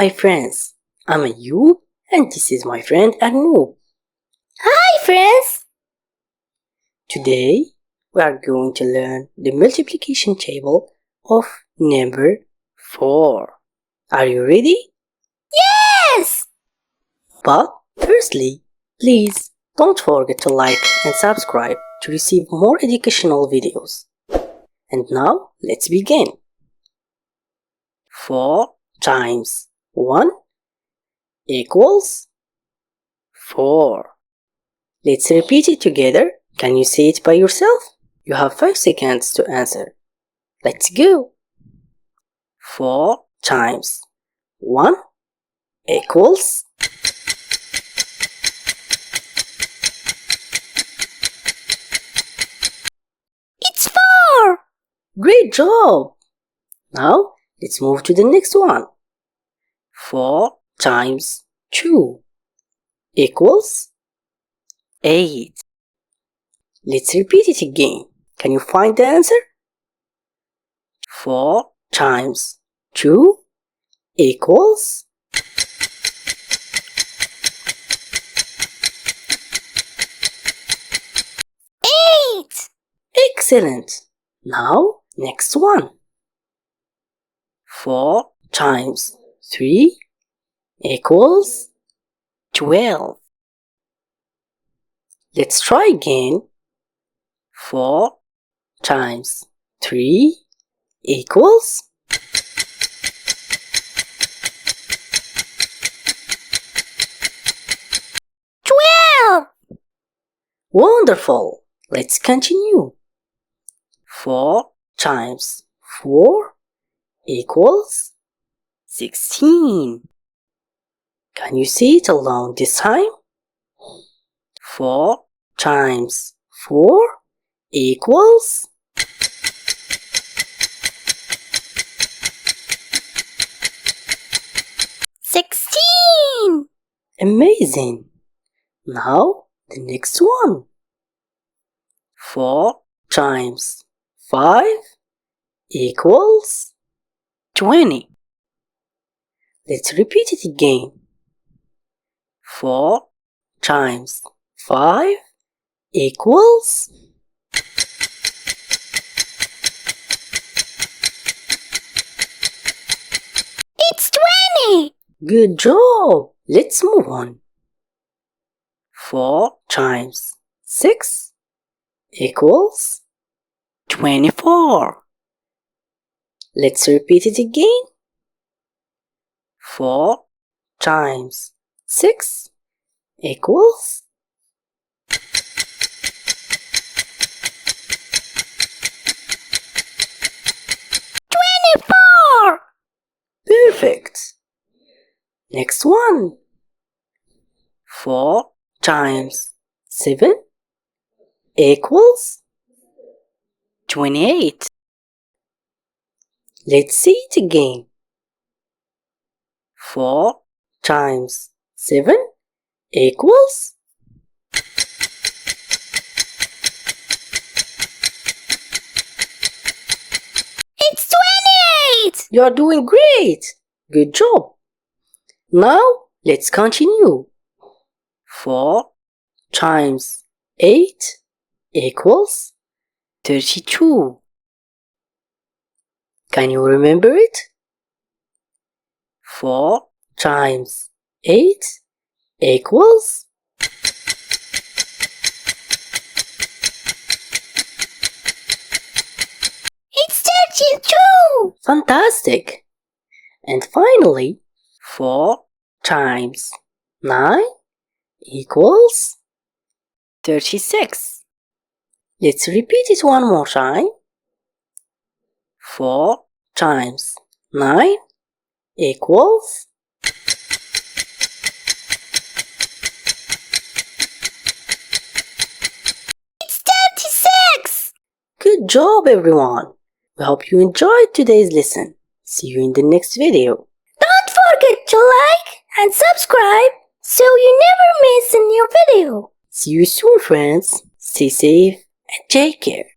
my friends, I'm Ayoub and this is my friend Arnoub. Hi friends! Today we are going to learn the multiplication table of number 4. Are you ready? Yes! But firstly, please don't forget to like and subscribe to receive more educational videos. And now let's begin. 4 times 1 equals 4. Let's repeat it together. Can you say it by yourself? You have 5 seconds to answer. Let's go. 4 times 1 equals It's 4! Great job! Now let's move to the next one. 4 times 2 equals 8. Let's repeat it again. Can you find the answer? 4 times 2 equals 8! Excellent! Now, next one. 4 times 3 equals 12. Let's try again. 4 times 3 equals 12! Wonderful! Let's continue. 4 times 4 equals 16. Can you say it along this time? 4 times 4 equals $16! Amazing! Now the next one. 4 times 5 equals 20. Let's repeat it again. 4 times 5 equals It's 20! Good job! Let's move on. 4 times 6 equals 24. Let's repeat it again. 4 times 6 equals 24! Perfect! Next one. 4 times 7 equals 28. Let's see it again. 4 times 7 equals It's 28! You are doing great! Good job! Now let's continue. 4 times 8 equals 32. Can you remember it? 4 times 8 equals It's 32! Fantastic! And finally, 4 times 9 equals 36. Let's repeat it one more time. 4 times 9 equals It's 36! Good job, everyone! We hope you enjoyed today's lesson. See you in the next video. Don't forget to like and subscribe so you never miss a new video. See you soon, friends. Stay safe and take care.